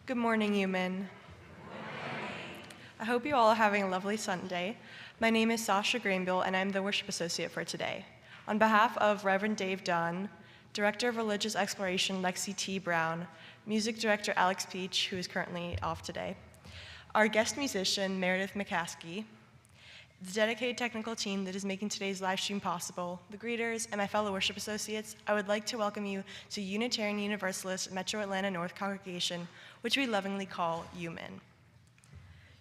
Good morning, UUMAN. I hope you all are having a lovely Sunday. My name is Sasha Grainbill, and I'm the Worship Associate for today. On behalf of Reverend Dave Dunn, Director of Religious Exploration Lexi T. Brown, Music Director Alex Peach, who is currently off today, our guest musician Meredith McCaskey, the dedicated technical team that is making today's live stream possible, the greeters, and my fellow worship associates, I would like to welcome you to Unitarian Universalist Metro Atlanta North Congregation, which we lovingly call UUMAN.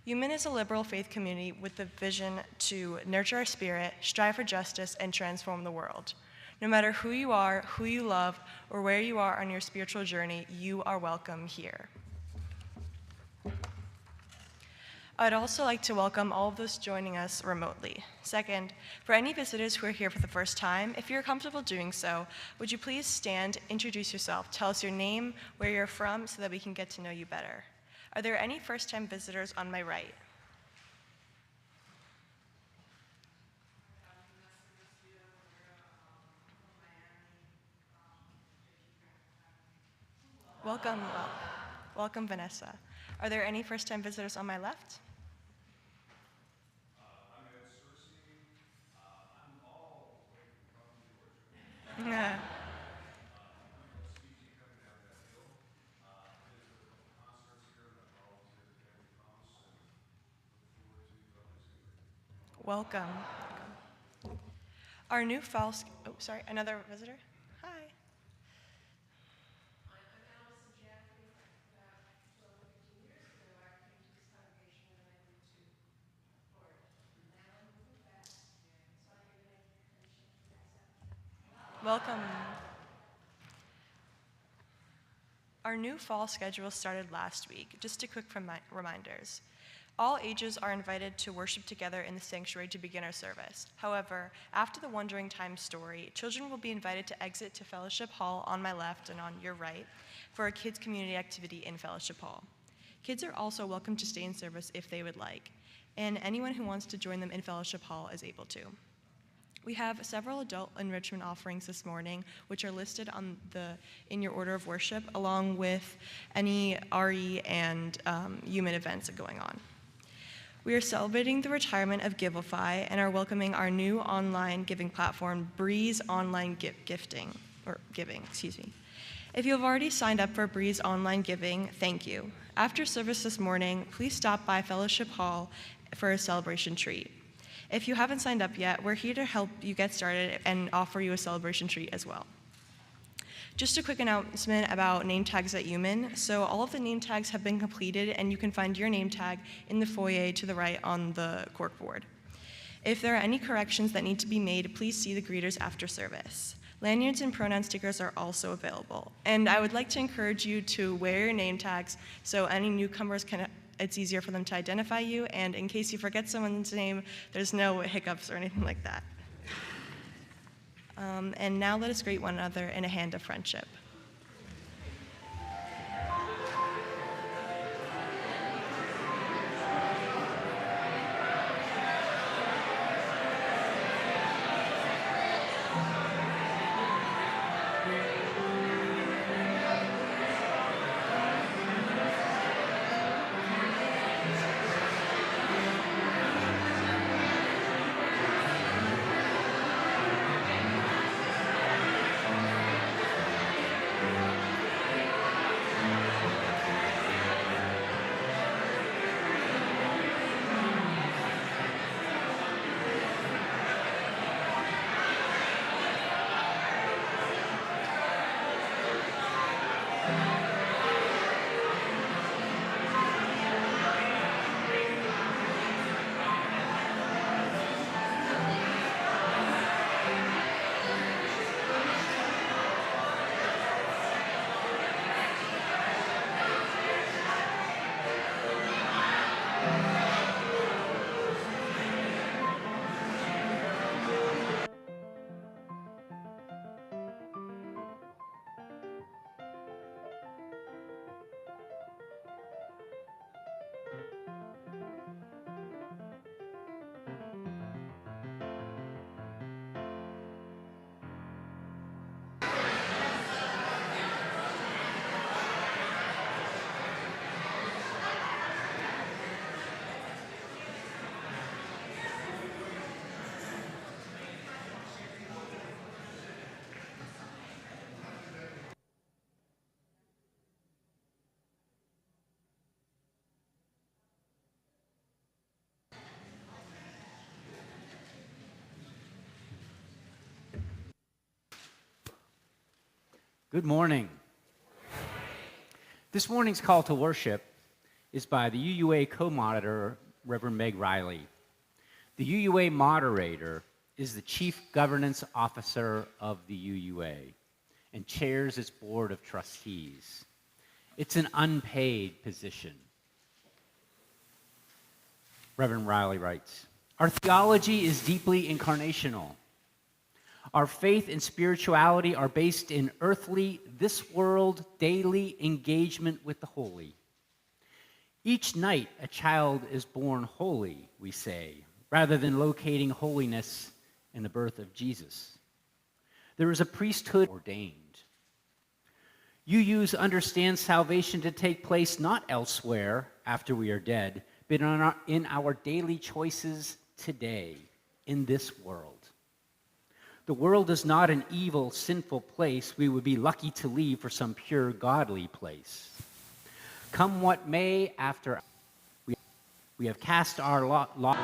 UUMAN is a liberal faith community with the vision to nurture our spirit, strive for justice, and transform the world. No matter who you are, who you love, or where you are on your spiritual journey, you are welcome here. I'd also like to welcome all of those joining us remotely. Second, for any visitors who are here for the first time, if you're comfortable doing so, would you please stand, introduce yourself, tell us your name, where you're from, so that we can get to know you better. Are there any first-time visitors on my right? Welcome, welcome, Vanessa. Are there any first-time visitors on my left? Yeah. Welcome. Our new another visitor? Hi. Welcome. Our new fall schedule started last week. Just a quick reminders. All ages are invited to worship together in the sanctuary to begin our service. However, after the Wandering Time story, children will be invited to exit to Fellowship Hall on my left and on your right for a kids' community activity in Fellowship Hall. Kids are also welcome to stay in service if they would like, and anyone who wants to join them in Fellowship Hall is able to. We have several adult enrichment offerings this morning, which are listed in your order of worship, along with any RE and UUMAN events going on. We are celebrating the retirement of Giveify and are welcoming our new online giving platform, Breeze Online Giving. If you have already signed up for Breeze Online Giving, thank you. After service this morning, please stop by Fellowship Hall for a celebration treat. If you haven't signed up yet, we're here to help you get started and offer you a celebration treat as well. Just a quick announcement about name tags at UUMAN. So all of the name tags have been completed, and you can find your name tag in the foyer to the right on the corkboard. If there are any corrections that need to be made, please see the greeters after service. Lanyards and pronoun stickers are also available. And I would like to encourage you to wear your name tags so any newcomers it's easier for them to identify you, and in case you forget someone's name, there's no hiccups or anything like that. And now let us greet one another in a hand of friendship. Good morning. This morning's call to worship is by the UUA co-monitor, Reverend Meg Riley. The UUA moderator is the Chief Governance Officer of the UUA and chairs its Board of Trustees. It's an unpaid position. Reverend Riley writes, "Our theology is deeply incarnational. Our faith and spirituality are based in earthly, this world, daily engagement with the holy. Each night, a child is born holy, we say, rather than locating holiness in the birth of Jesus. There is a priesthood ordained. UUs understand salvation to take place not elsewhere after we are dead, but in our daily choices today, in this world. The world is not an evil, sinful place we would be lucky to leave for some pure, godly place. Come what may, after we have cast our lot.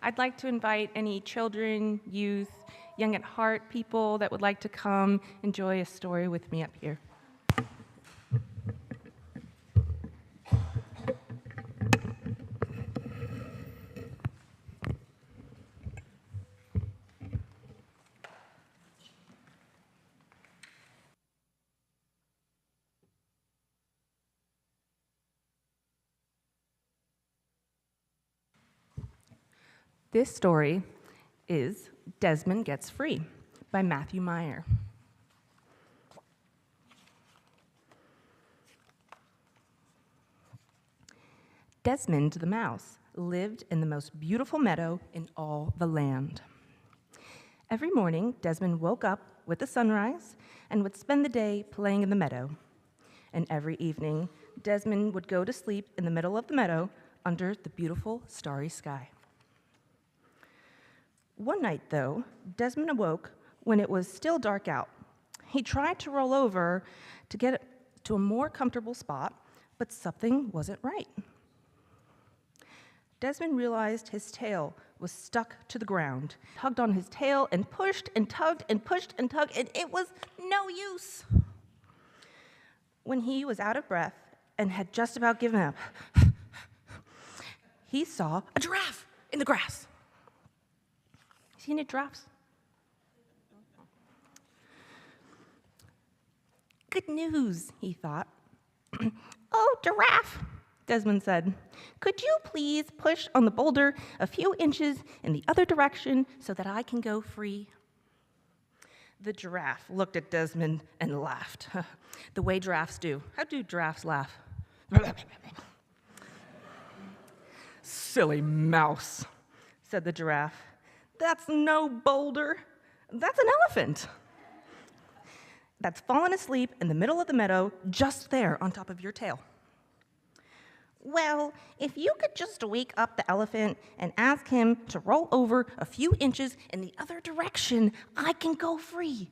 I'd like to invite any children, youth, young at heart people that would like to come enjoy a story with me up here. This story is Desmond Gets Free by Matthew Meyer. Desmond the mouse lived in the most beautiful meadow in all the land. Every morning, Desmond woke up with the sunrise and would spend the day playing in the meadow. And every evening, Desmond would go to sleep in the middle of the meadow under the beautiful starry sky. One night, though, Desmond awoke when it was still dark out. He tried to roll over to get to a more comfortable spot, but something wasn't right. Desmond realized his tail was stuck to the ground. He tugged on his tail and pushed and tugged and pushed and tugged, and it was no use. When he was out of breath and had just about given up, he saw a giraffe in the grass. Seen any giraffes? Good news, he thought. Oh, giraffe, Desmond said. Could you please push on the boulder a few inches in the other direction so that I can go free? The giraffe looked at Desmond and laughed, the way giraffes do. How do giraffes laugh? Silly mouse, said the giraffe. That's no boulder. That's an elephant. that's fallen asleep in the middle of the meadow just there on top of your tail. Well, if you could just wake up the elephant and ask him to roll over a few inches in the other direction, I can go free.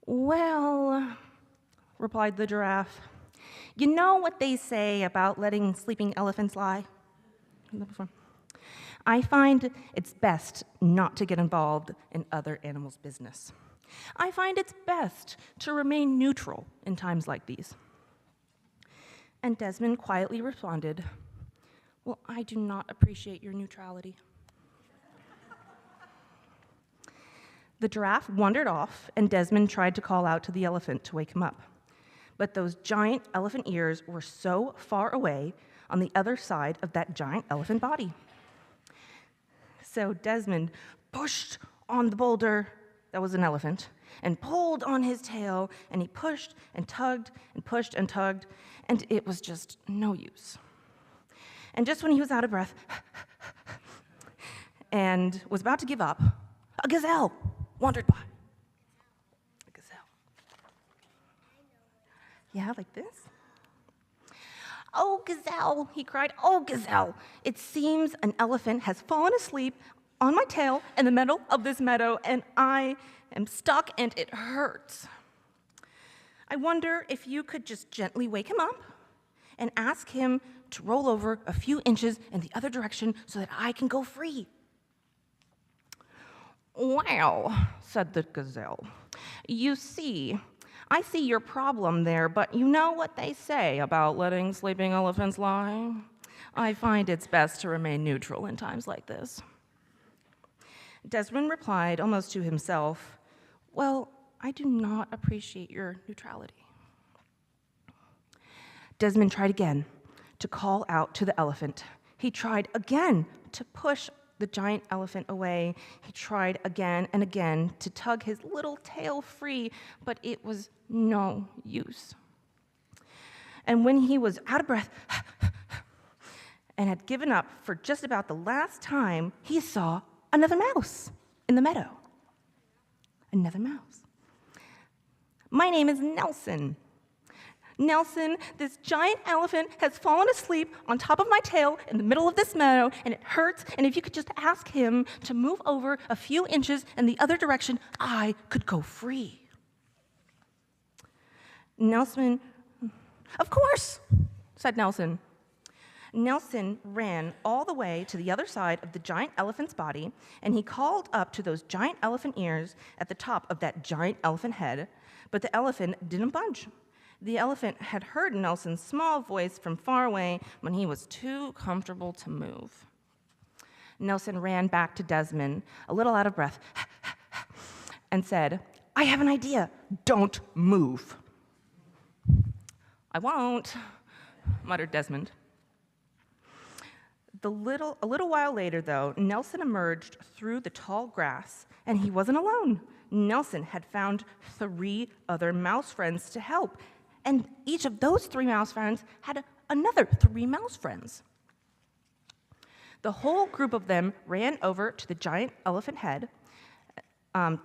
Well, replied the giraffe, you know what they say about letting sleeping elephants lie? I find it's best not to get involved in other animals' business. I find it's best to remain neutral in times like these. And Desmond quietly responded, well, I do not appreciate your neutrality. The giraffe wandered off, and Desmond tried to call out to the elephant to wake him up. But those giant elephant ears were so far away on the other side of that giant elephant body. So Desmond pushed on the boulder that was an elephant and pulled on his tail, and he pushed and tugged and pushed and tugged, and it was just no use. And just when he was out of breath and was about to give up, a gazelle wandered by. A gazelle. Yeah, like this. Oh, gazelle, he cried, oh, gazelle, it seems an elephant has fallen asleep on my tail in the middle of this meadow, and I am stuck and it hurts. I wonder if you could just gently wake him up and ask him to roll over a few inches in the other direction so that I can go free. Well, said the gazelle, you see, I see your problem there, but you know what they say about letting sleeping elephants lie? I find it's best to remain neutral in times like this. Desmond replied, almost to himself, well, I do not appreciate your neutrality. Desmond tried again to call out to the elephant. He tried again to push the giant elephant away. He tried again and again to tug his little tail free, but it was no use. And when he was out of breath and had given up for just about the last time, he saw another mouse in the meadow. Another mouse. My name is Nelson. Nelson, this giant elephant has fallen asleep on top of my tail in the middle of this meadow, and it hurts, and if you could just ask him to move over a few inches in the other direction, I could go free. Nelson, of course, said Nelson. Nelson ran all the way to the other side of the giant elephant's body, and he called up to those giant elephant ears at the top of that giant elephant head, but the elephant didn't budge. The elephant had heard Nelson's small voice from far away when he was too comfortable to move. Nelson ran back to Desmond, a little out of breath, and said, I have an idea. Don't move. I won't, muttered Desmond. A little while later, though, Nelson emerged through the tall grass, and he wasn't alone. Nelson had found 3 other mouse friends to help, and each of those 3 mouse friends had another 3 mouse friends. The whole group of them ran over to the giant elephant head to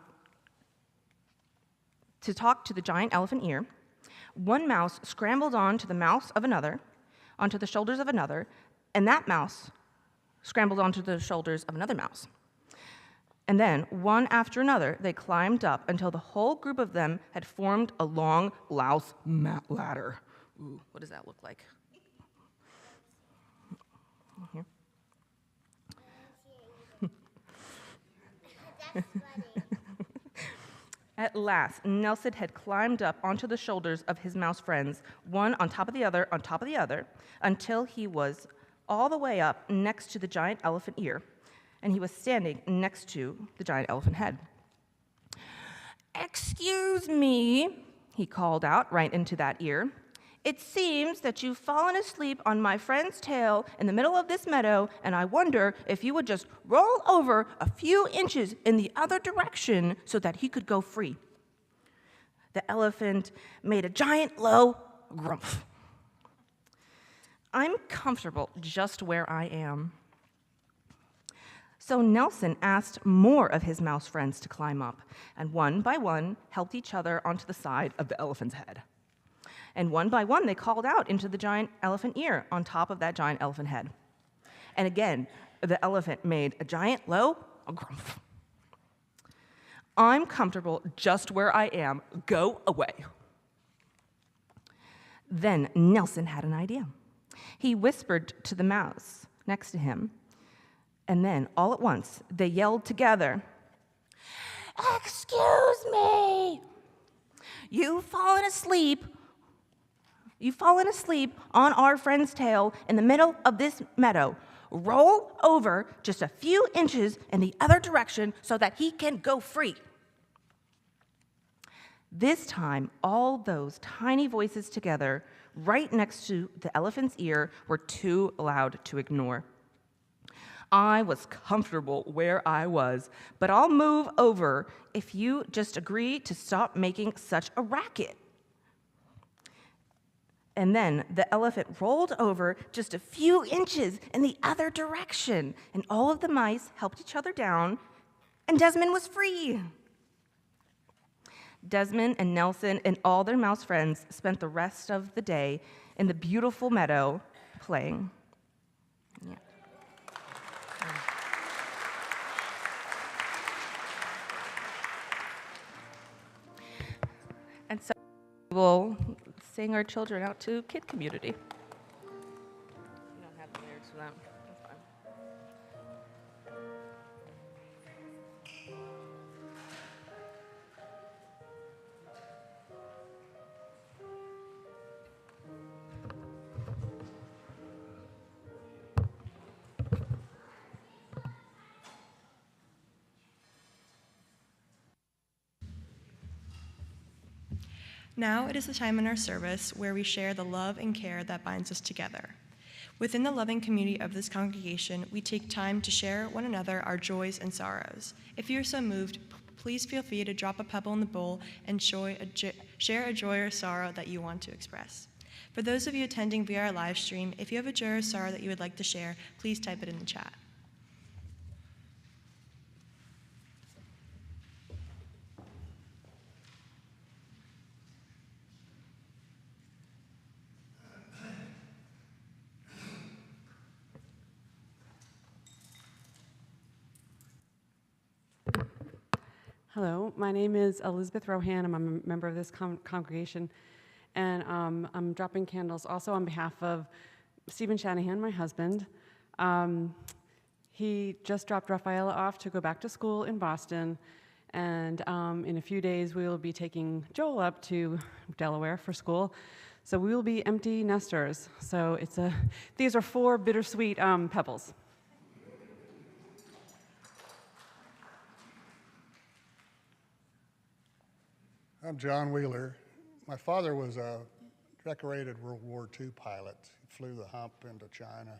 talk to the giant elephant ear. One mouse scrambled onto the shoulders of another, and that mouse scrambled onto the shoulders of another mouse. And then, one after another, they climbed up until the whole group of them had formed a long louse ladder. Ooh, what does that look like? Here. That's funny. At last, Nelson had climbed up onto the shoulders of his mouse friends, one on top of the other, until he was all the way up next to the giant elephant ear, and he was standing next to the giant elephant head. Excuse me, he called out right into that ear. It seems that you've fallen asleep on my friend's tail in the middle of this meadow, and I wonder if you would just roll over a few inches in the other direction so that he could go free. The elephant made a giant low grumph. I'm comfortable just where I am. So Nelson asked more of his mouse friends to climb up, and one by one helped each other onto the side of the elephant's head. And one by one, they called out into the giant elephant ear on top of that giant elephant head. And again, the elephant made a giant low grumph. I'm comfortable just where I am. Go away. Then Nelson had an idea. He whispered to the mouse next to him, and then all at once they yelled together, "Excuse me! You've fallen asleep on our friend's tail in the middle of this meadow. Roll over just a few inches in the other direction so that he can go free." This time, all those tiny voices together, right next to the elephant's ear, were too loud to ignore. I was comfortable where I was, but I'll move over if you just agree to stop making such a racket. And then the elephant rolled over just a few inches in the other direction, and all of the mice helped each other down, and Desmond was free. Desmond and Nelson and all their mouse friends spent the rest of the day in the beautiful meadow playing. Yeah. And so we'll sing our children out to Kid Community. We don't have the lyrics for that. That's fine. Now it is the time in our service where we share the love and care that binds us together. Within the loving community of this congregation, we take time to share one another our joys and sorrows. If you are so moved, please feel free to drop a pebble in the bowl and share a joy or sorrow that you want to express. For those of you attending via our live stream, if you have a joy or sorrow that you would like to share, please type it in the chat. Hello, my name is Elizabeth Rohan. I'm a member of this congregation, and I'm dropping candles also on behalf of Stephen Shanahan, my husband. He just dropped Rafaela off to go back to school in Boston, and in a few days we will be taking Joel up to Delaware for school. So we will be empty nesters. So these are 4 bittersweet pebbles. I'm John Wheeler. My father was a decorated World War II pilot. He flew the hump into China.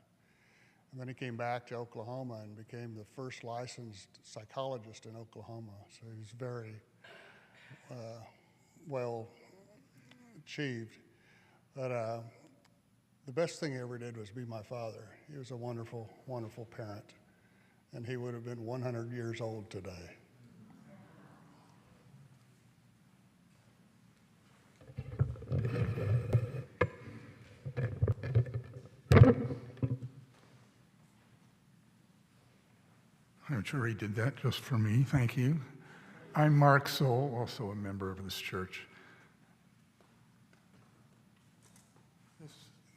And then he came back to Oklahoma and became the first licensed psychologist in Oklahoma. So he was very well achieved. But the best thing he ever did was be my father. He was a wonderful, wonderful parent. And he would have been 100 years old today. I'm sure he did that just for me. Thank you. I'm Mark Soule, also a member of this church.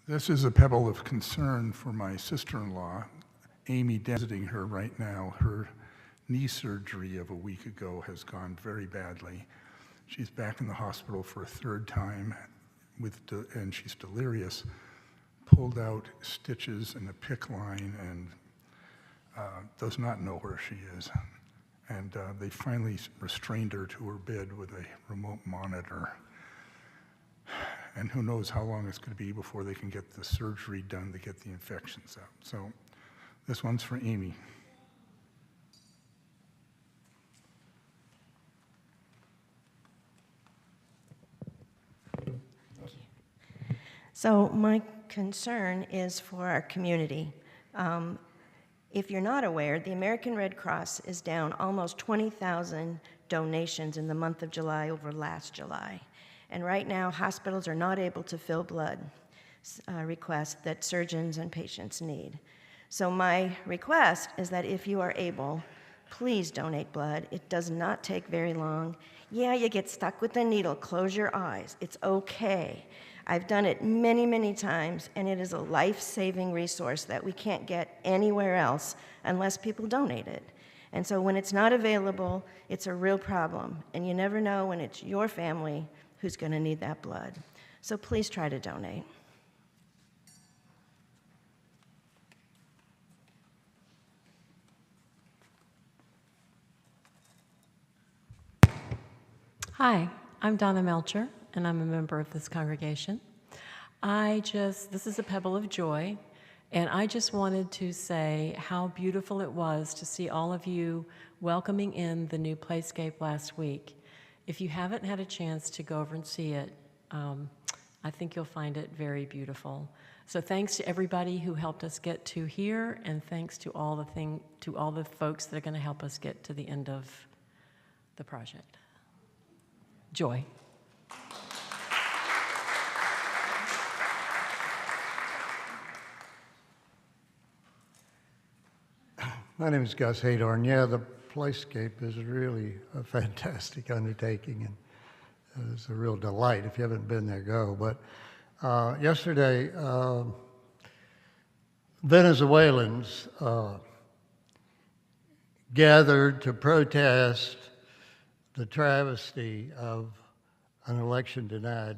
This is a pebble of concern for my sister-in-law, Amy, visiting her right now. Her knee surgery of a week ago has gone very badly. She's back in the hospital for a 3rd time, and she's delirious, pulled out stitches and a PICC line, and does not know where she is. And they finally restrained her to her bed with a remote monitor. And who knows how long it's going to be before they can get the surgery done to get the infections out. So this one's for Amy. So my concern is for our community. If you're not aware, the American Red Cross is down almost 20,000 donations in the month of July over last July. And right now, hospitals are not able to fill blood requests that surgeons and patients need. So my request is that if you are able, please donate blood. It does not take very long. Yeah, you get stuck with the needle. Close your eyes. It's okay. I've done it many, many times, and it is a life-saving resource that we can't get anywhere else unless people donate it. And so when it's not available, it's a real problem, and you never know when it's your family who's going to need that blood. So please try to donate. Hi, I'm Donna Melcher, and I'm a member of this congregation. This is a pebble of joy, and I just wanted to say how beautiful it was to see all of you welcoming in the new playscape last week. If you haven't had a chance to go over and see it, I think you'll find it very beautiful. So thanks to everybody who helped us get to here, and thanks to all the folks that are going to help us get to the end of the project. Joy. My name is Gus Haydorn. Yeah, the playscape is really a fantastic undertaking, and it's a real delight. If you haven't been there, go. But yesterday, Venezuelans gathered to protest the travesty of an election denied.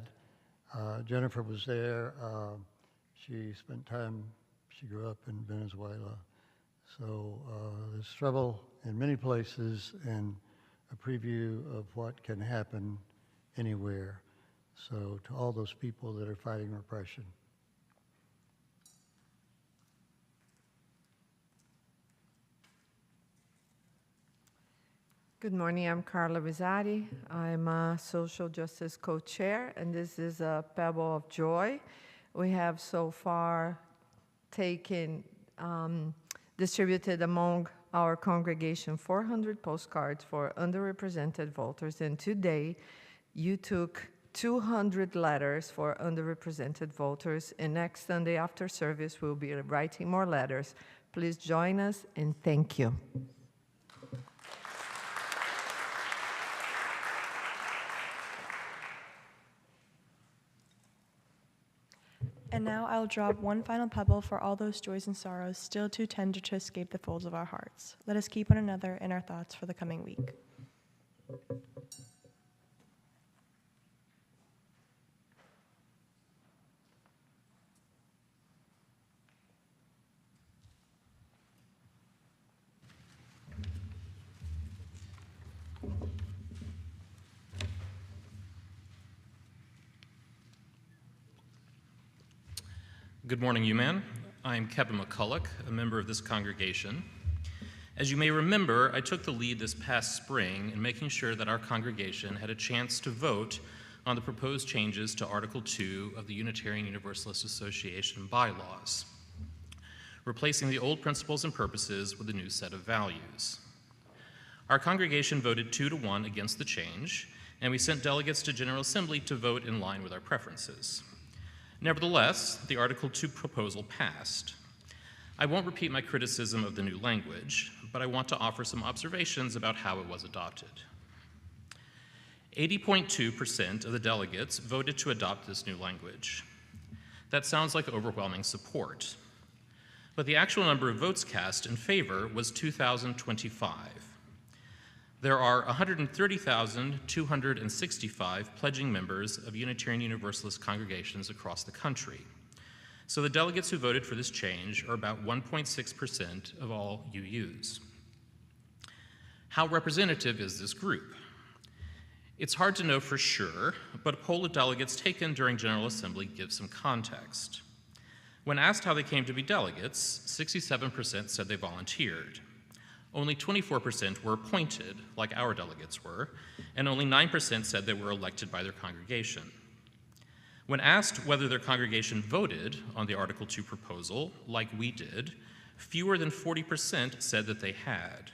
Jennifer was there. She spent time, she grew up in Venezuela. So there's trouble in many places and a preview of what can happen anywhere. So to all those people that are fighting repression. Good morning, I'm Carla Rizzati. I'm a social justice co-chair, and this is a pebble of joy. We have so far distributed among our congregation 400 postcards for underrepresented voters, and today you took 200 letters for underrepresented voters, and next Sunday after service we'll be writing more letters. Please join us, and thank you. And now I'll drop one final pebble for all those joys and sorrows still too tender to escape the folds of our hearts. Let us keep one another in our thoughts for the coming week. Good morning, UUMAN. I'm Kevin McCulloch, a member of this congregation. As you may remember, I took the lead this past spring in making sure that our congregation had a chance to vote on the proposed changes to Article 2 of the Unitarian Universalist Association Bylaws, replacing the old principles and purposes with a new set of values. Our congregation voted 2-1 against the change, and we sent delegates to General Assembly to vote in line with our preferences. Nevertheless, the Article 2 proposal passed. I won't repeat my criticism of the new language, but I want to offer some observations about how it was adopted. 80.2% of the delegates voted to adopt this new language. That sounds like overwhelming support, but the actual number of votes cast in favor was 2,025. There are 130,265 pledging members of Unitarian Universalist congregations across the country. So the delegates who voted for this change are about 1.6% of all UUs. How representative is this group? It's hard to know for sure, but a poll of delegates taken during General Assembly gives some context. When asked how they came to be delegates, 67% said they volunteered. Only 24% were appointed, like our delegates were, and only 9% said they were elected by their congregation. When asked whether their congregation voted on the Article 2 proposal, like we did, fewer than 40% said that they had.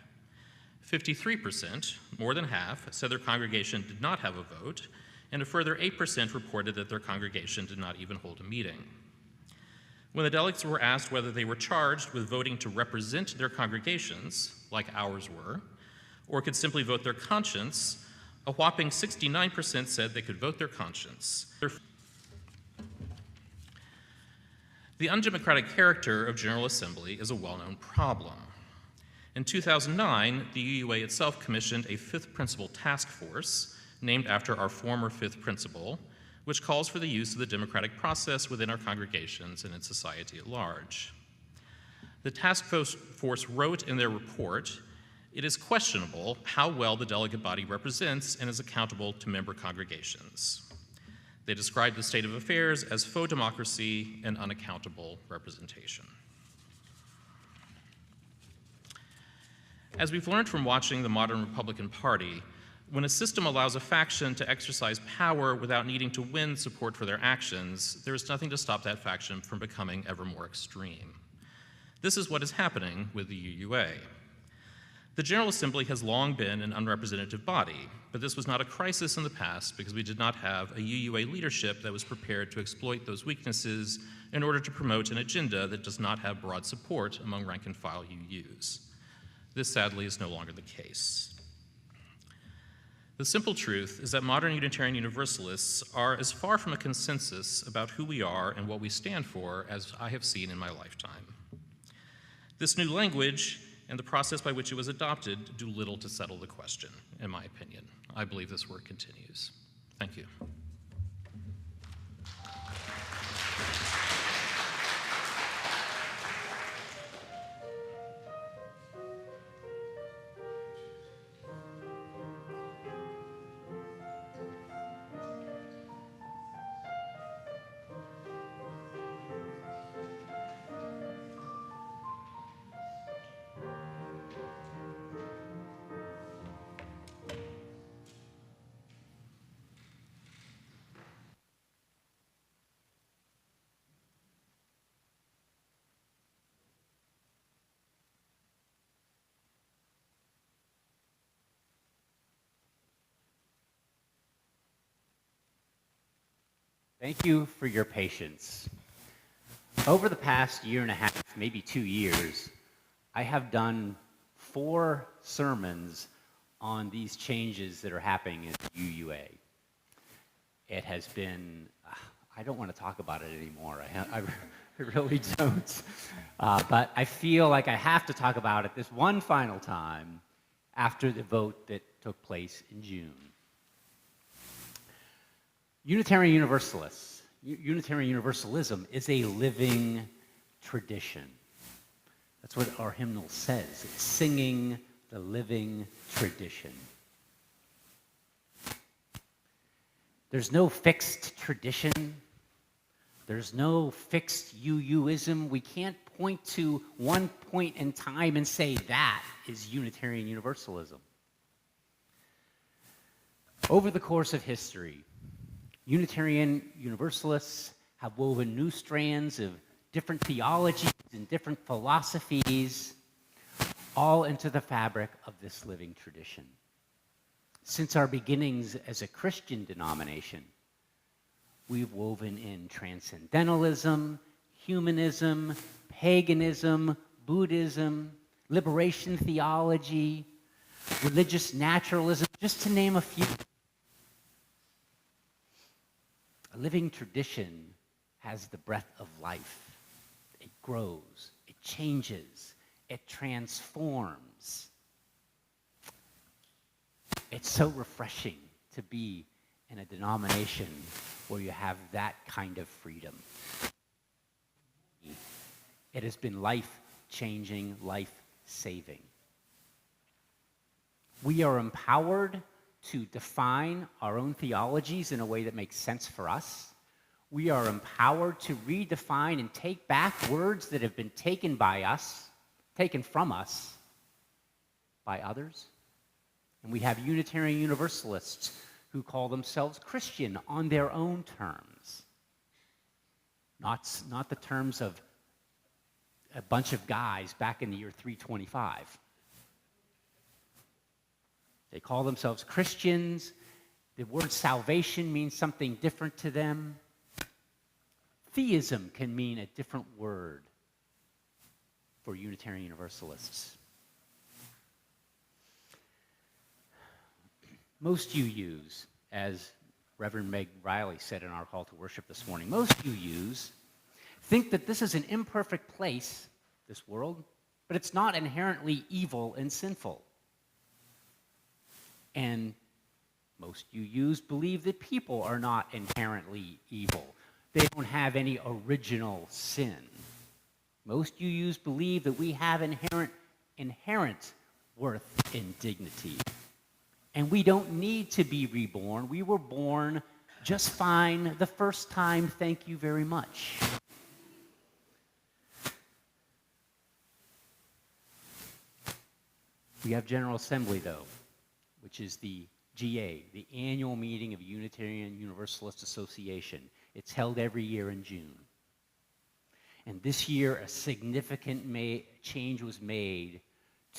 53%, more than half, said their congregation did not have a vote, and a further 8% reported that their congregation did not even hold a meeting. When the delegates were asked whether they were charged with voting to represent their congregations, like ours were, or could simply vote their conscience, a whopping 69% said they could vote their conscience. The undemocratic character of General Assembly is a well-known problem. In 2009, the UUA itself commissioned a fifth principle task force, named after our former fifth principle, which calls for the use of the democratic process within our congregations and in society at large. The task force wrote in their report, "It is questionable how well the delegate body represents and is accountable to member congregations." They described the state of affairs as faux democracy and unaccountable representation. As we've learned from watching the modern Republican Party, when a system allows a faction to exercise power without needing to win support for their actions, there is nothing to stop that faction from becoming ever more extreme. This is what is happening with the UUA. The General Assembly has long been an unrepresentative body, but this was not a crisis in the past because we did not have a UUA leadership that was prepared to exploit those weaknesses in order to promote an agenda that does not have broad support among rank-and-file UUs. This, sadly, is no longer the case. The simple truth is that modern Unitarian Universalists are as far from a consensus about who we are and what we stand for as I have seen in my lifetime. This new language and the process by which it was adopted do little to settle the question, in my opinion. I believe this work continues. Thank you. Thank you for your patience. Over the past year and a half, maybe 2 years, I have done 4 sermons on these changes that are happening in UUA. It has been, I don't want to talk about it anymore. I really don't. But I feel like I have to talk about it this one final time after the vote that took place in June. Unitarian Universalists, Unitarian Universalism is a living tradition. That's what our hymnal says. It's singing the living tradition. There's no fixed tradition. There's no fixed UUism. We can't point to one point in time and say that is Unitarian Universalism. Over the course of history, Unitarian Universalists have woven new strands of different theologies and different philosophies all into the fabric of this living tradition. Since our beginnings as a Christian denomination, we've woven in transcendentalism, humanism, paganism, Buddhism, liberation theology, religious naturalism, just to name a few. A living tradition has the breath of life. It grows, it changes, it transforms. It's so refreshing to be in a denomination where you have that kind of freedom. It has been life-changing, life-saving. We are empowered to define our own theologies in a way that makes sense for us. We are empowered to redefine and take back words that have been taken from us by others. And we have Unitarian Universalists who call themselves Christian on their own terms, not the terms of a bunch of guys back in the year 325. They call themselves Christians. The word salvation means something different to them. Theism can mean a different word for Unitarian Universalists. Most UUs, as Reverend Meg Riley said in our call to worship this morning, most UUs think that this is an imperfect place, this world, but it's not inherently evil and sinful. And most UUs believe that people are not inherently evil. They don't have any original sin. Most UUs believe that we have inherent worth and dignity. And we don't need to be reborn. We were born just fine the first time. Thank you very much. We have General Assembly, though, which is the GA, the annual meeting of Unitarian Universalist Association. It's held every year in June. And this year, a significant change was made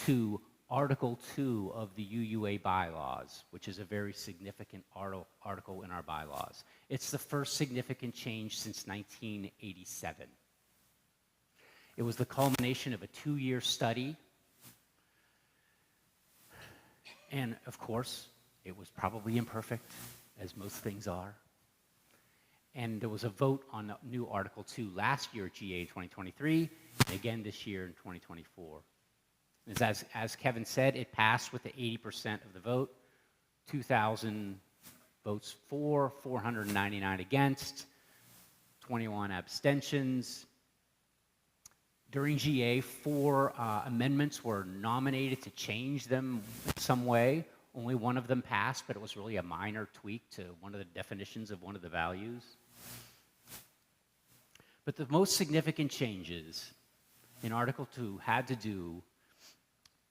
to Article 2 of the UUA Bylaws, which is a very significant article in our bylaws. It's the first significant change since 1987. It was the culmination of a 2-year study. And, of course, it was probably imperfect, as most things are. And there was a vote on the new Article 2 last year at GA 2023, and again this year in 2024. As Kevin said, it passed with the 80% of the vote, 2,000 votes for, 499 against, 21 abstentions. During GA, 4 amendments were nominated to change them in some way. Only one of them passed, but it was really a minor tweak to one of the definitions of one of the values. But the most significant changes in Article 2 had to do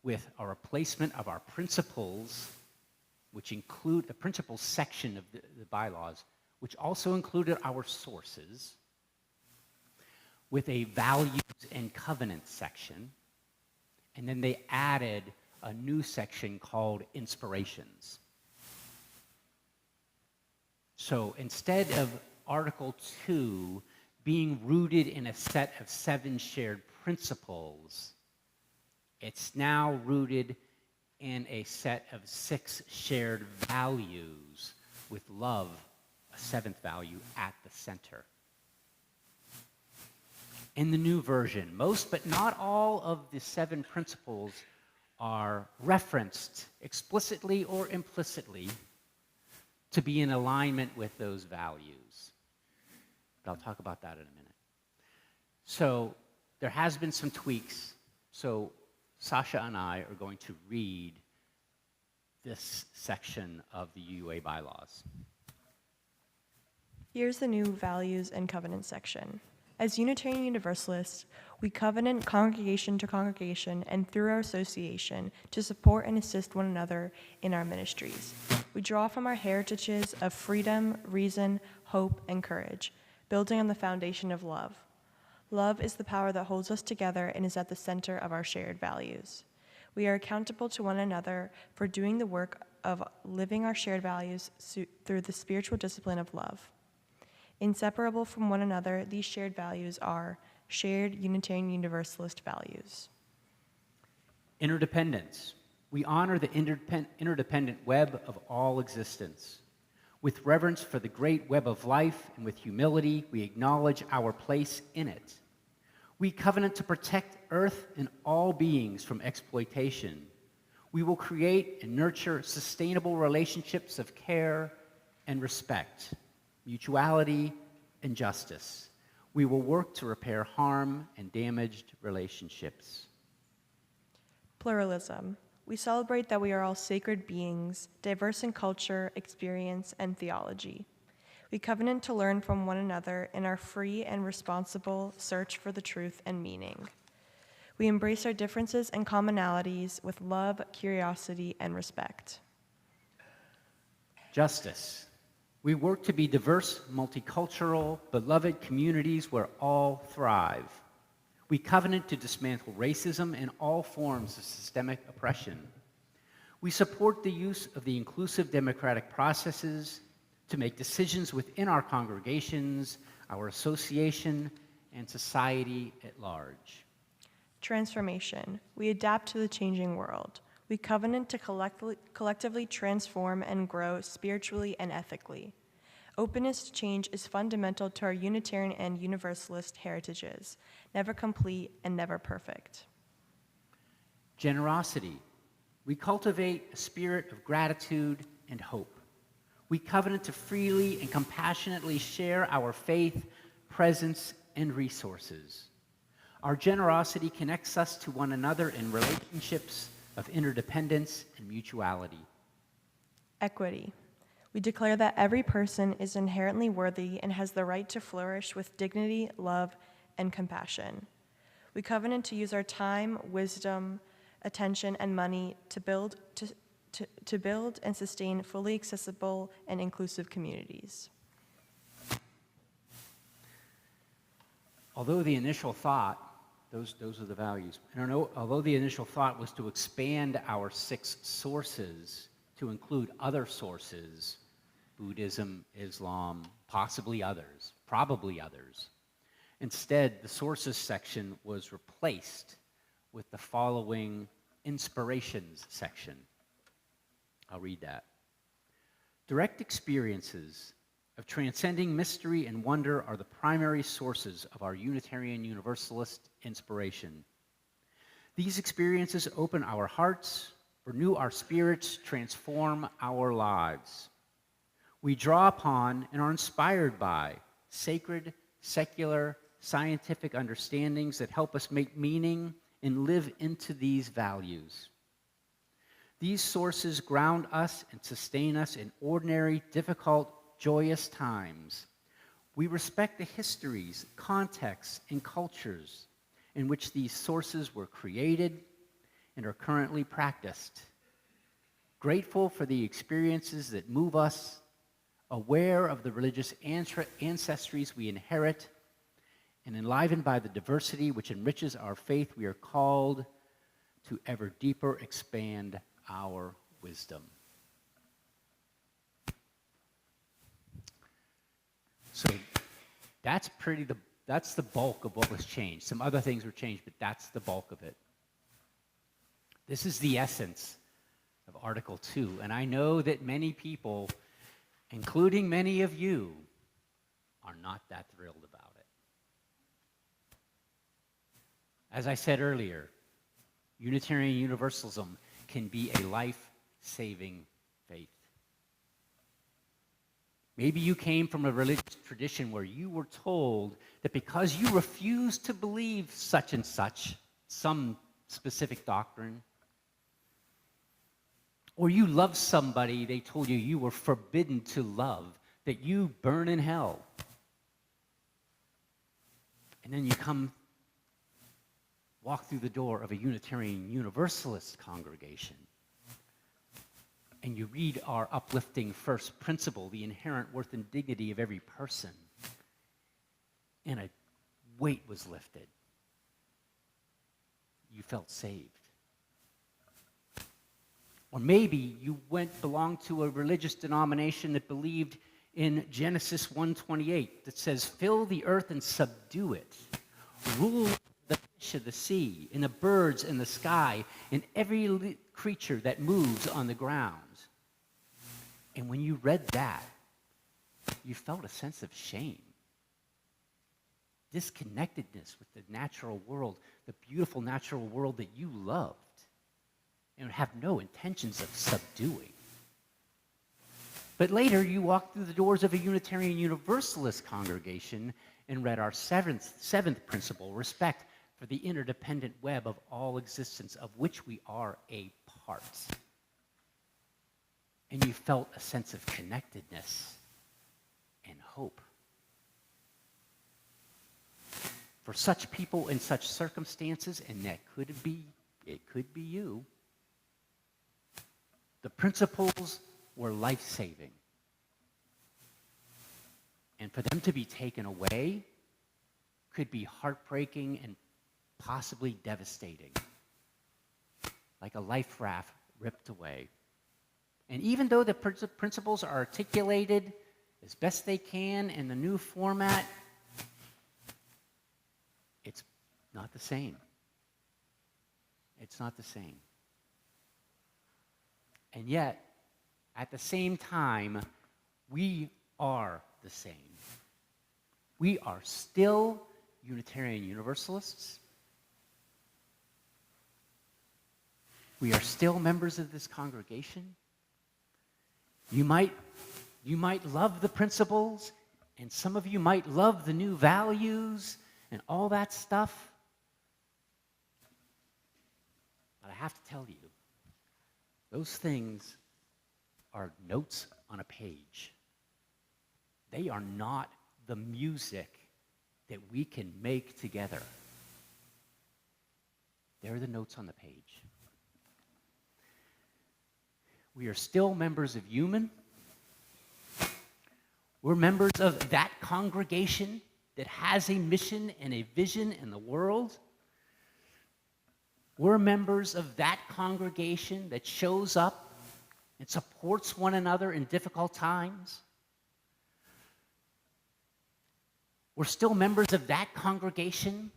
with a replacement of our principles, which include the principles section of the bylaws, which also included our sources, with a values and covenant section, and then they added a new section called inspirations. So instead of Article 2 being rooted in a set of 7 shared principles, it's now rooted in a set of 6 shared values, with love, a 7th value, at the center. In the new version, most but not all of the 7 principles are referenced explicitly or implicitly to be in alignment with those values. But I'll talk about that in a minute. So there has been some tweaks. So Sasha and I are going to read this section of the UUA bylaws. Here's the new values and covenant section. As Unitarian Universalists, we covenant congregation to congregation and through our association to support and assist one another in our ministries. We draw from our heritages of freedom, reason, hope, and courage, building on the foundation of love. Love is the power that holds us together and is at the center of our shared values. We are accountable to one another for doing the work of living our shared values through the spiritual discipline of love. Inseparable from one another, these shared values are shared Unitarian Universalist values. Interdependence. We honor the interdependent web of all existence. With reverence for the great web of life and with humility, we acknowledge our place in it. We covenant to protect Earth and all beings from exploitation. We will create and nurture sustainable relationships of care and respect, mutuality, and justice. We will work to repair harm and damaged relationships. Pluralism. We celebrate that we are all sacred beings, diverse in culture, experience, and theology. We covenant to learn from one another in our free and responsible search for the truth and meaning. We embrace our differences and commonalities with love, curiosity, and respect. Justice. We work to be diverse, multicultural, beloved communities where all thrive. We covenant to dismantle racism and all forms of systemic oppression. We support the use of the inclusive democratic processes to make decisions within our congregations, our association, and society at large. Transformation. We adapt to the changing world. We covenant to collectively transform and grow spiritually and ethically. Openness to change is fundamental to our Unitarian and Universalist heritages, never complete and never perfect. Generosity. We cultivate a spirit of gratitude and hope. We covenant to freely and compassionately share our faith, presence, and resources. Our generosity connects us to one another in relationships of interdependence and mutuality. Equity. We declare that every person is inherently worthy and has the right to flourish with dignity, love, and compassion. We covenant to use our time, wisdom, attention, and money to build and sustain fully accessible and inclusive communities. Although the initial thought, those are the values. Although the initial thought was to expand our 6 sources to include other sources, Buddhism, Islam, possibly others, probably others. Instead, the sources section was replaced with the following inspirations section. I'll read that. Direct experiences of transcending mystery and wonder are the primary sources of our Unitarian Universalist inspiration. These experiences open our hearts, renew our spirits, transform our lives. We draw upon and are inspired by sacred, secular, scientific understandings that help us make meaning and live into these values. These sources ground us and sustain us in ordinary, difficult, joyous times. We respect the histories, contexts, and cultures in which these sources were created and are currently practiced. Grateful for the experiences that move us, aware of the religious ancestries we inherit, and enlivened by the diversity which enriches our faith, we are called to ever deeper expand our wisdom. So that's the bulk of what was changed. Some other things were changed, but that's the bulk of it. This is the essence of Article 2, and I know that many people, including many of you, are not that thrilled about it. As I said earlier, Unitarian Universalism can be a life-saving faith. Maybe you came from a religious tradition where you were told that because you refused to believe such and such, some specific doctrine, or you loved somebody, they told you you were forbidden to love, that you burn in hell. And then you walk through the door of a Unitarian Universalist congregation, and you read our uplifting first principle, the inherent worth and dignity of every person, and a weight was lifted. You felt saved. Or maybe you belonged to a religious denomination that believed in Genesis 1:28 that says, "Fill the earth and subdue it. Rule the fish of the sea, and the birds in the sky, and every creature that moves on the ground." And when you read that, you felt a sense of shame. Disconnectedness with the natural world, the beautiful natural world that you loved and have no intentions of subduing. But later, you walked through the doors of a Unitarian Universalist congregation and read our seventh principle, respect for the interdependent web of all existence, of which we are a part. And you felt a sense of connectedness and hope. For such people in such circumstances, and it could be you, the principles were life-saving. And for them to be taken away could be heartbreaking and possibly devastating, like a life raft ripped away. And even though the principles are articulated as best they can in the new format, it's not the same. It's not the same. And yet, at the same time, we are the same. We are still Unitarian Universalists. We are still members of this congregation. You might love the principles, and some of you might love the new values and all that stuff. But I have to tell you, those things are notes on a page. They are not the music that we can make together. They're the notes on the page. We are still members of UUMAN. We're members of that congregation that has a mission and a vision in the world. We're members of that congregation that shows up and supports one another in difficult times. We're still members of that congregation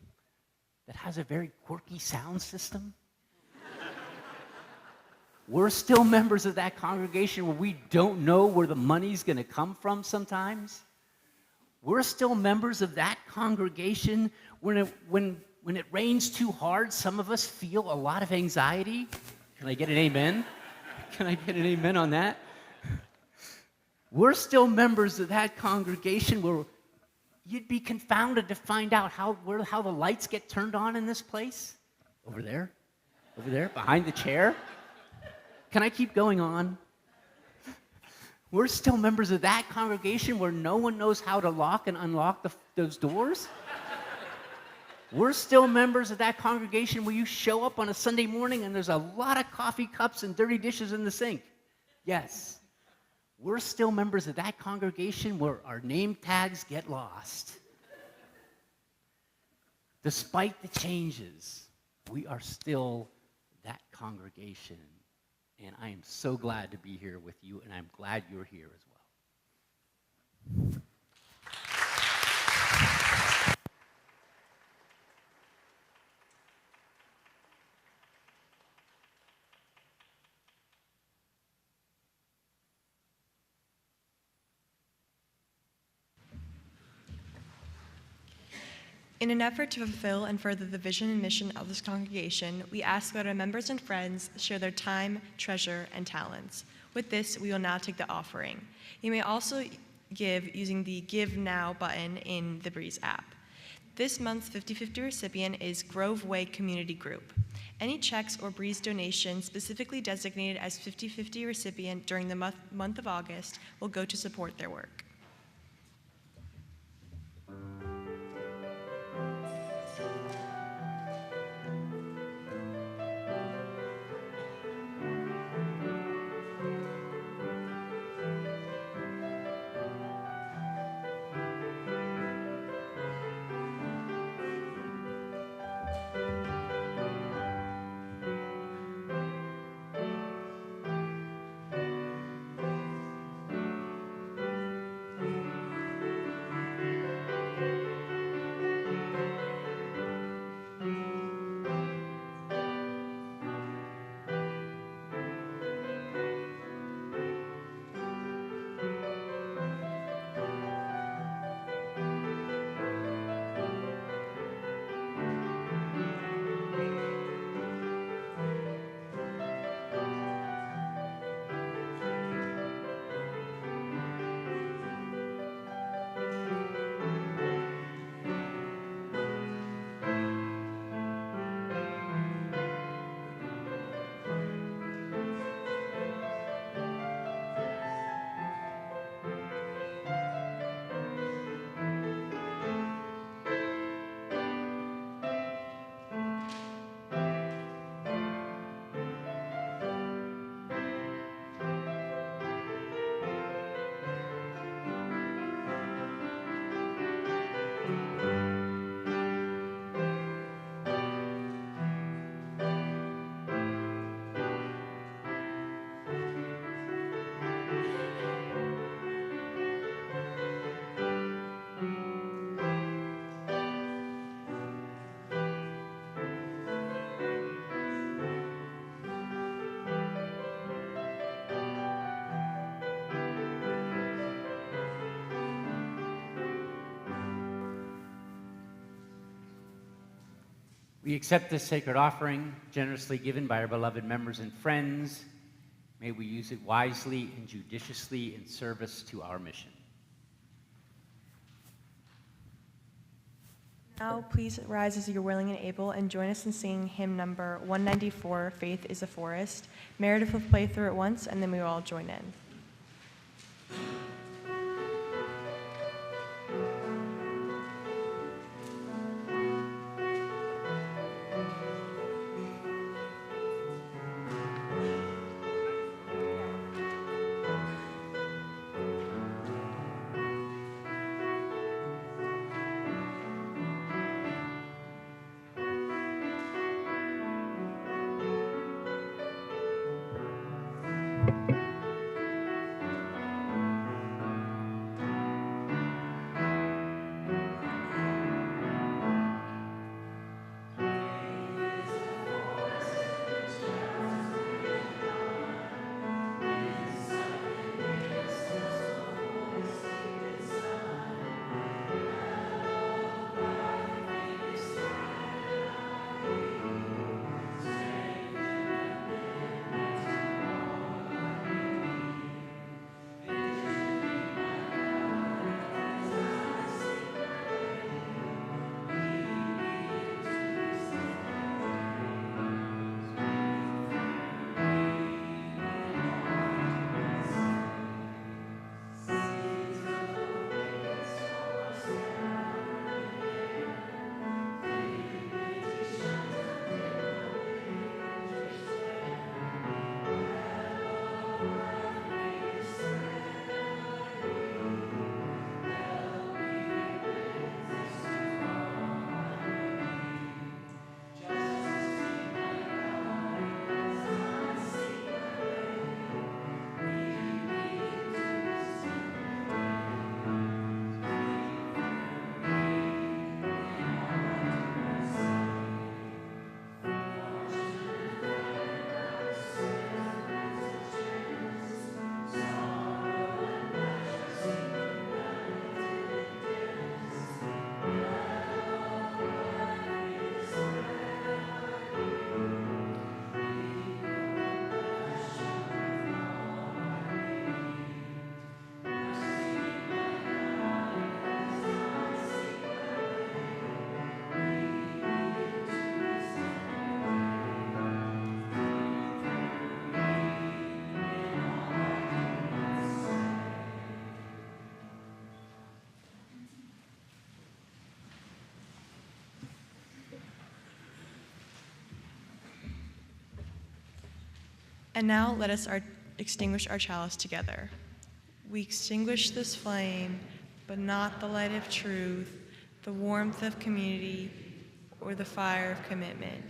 that has a very quirky sound system. We're still members of that congregation where we don't know where the money's going to come from sometimes. We're still members of that congregation when it rains too hard, some of us feel a lot of anxiety. Can I get an amen? Can I get an amen on that? We're still members of that congregation where you'd be confounded to find out how the lights get turned on in this place. Over there, behind the chair. Can I keep going on? We're still members of that congregation where no one knows how to lock and unlock those doors. We're still members of that congregation where you show up on a Sunday morning and there's a lot of coffee cups and dirty dishes in the sink. Yes. We're still members of that congregation where our name tags get lost. Despite the changes, we are still that congregation. And I am so glad to be here with you, and I'm glad you're here as well. In an effort to fulfill and further the vision and mission of this congregation, we ask that our members and friends share their time, treasure, and talents. With this, we will now take the offering. You may also give using the Give Now button in the Breeze app. This month's 50/50 recipient is Grove Way Community Group. Any checks or Breeze donations specifically designated as 50/50 recipient during the month of August will go to support their work. We accept this sacred offering, generously given by our beloved members and friends. May we use it wisely and judiciously in service to our mission. Now, please rise as you're willing and able and join us in singing hymn number 194, Faith is a Forest. Meredith will play through it once, and then we will all join in. And now let us extinguish our chalice together. We extinguish this flame, but not the light of truth, the warmth of community, or the fire of commitment.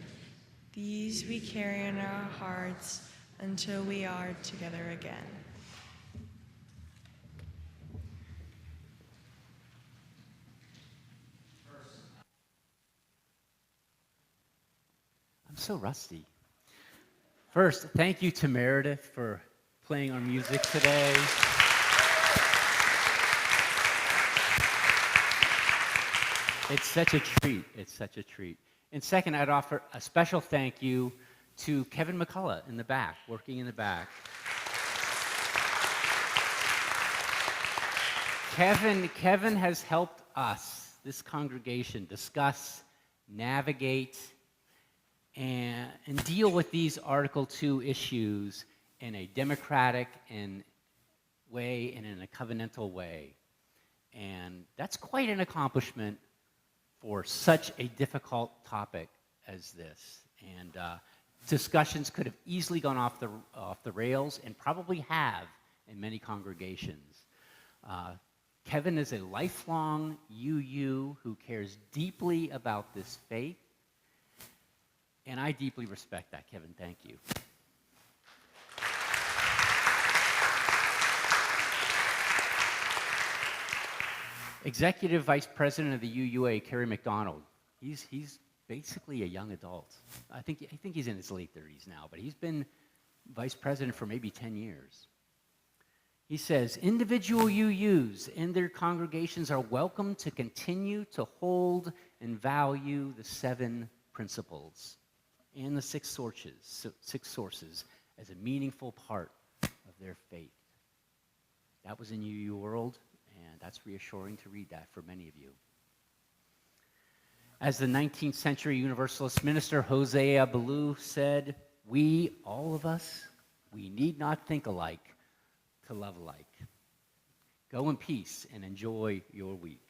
These we carry in our hearts until we are together again. I'm so rusty. First, thank you to Meredith for playing our music today. It's such a treat. It's such a treat. And second, I'd offer a special thank you to Kevin McCullough in the back, working in the back. Kevin has helped us, this congregation, discuss, navigate, and deal with these Article 2 issues in a democratic way and in a covenantal way. And that's quite an accomplishment for such a difficult topic as this. And discussions could have easily gone off the rails and probably have in many congregations. Kevin is a lifelong UU who cares deeply about this faith. And I deeply respect that, Kevin. Thank you. Executive Vice President of the UUA, Kerry McDonald. He's basically a young adult. I think he's in his late 30s now, but he's been vice president for maybe 10 years. He says, individual UUs and their congregations are welcome to continue to hold and value the 7 principles and the six sources as a meaningful part of their faith. That was in UU World, and that's reassuring to read that for many of you. As the 19th century Universalist minister Hosea Ballou said, we, all of us, we need not think alike to love alike. Go in peace and enjoy your week.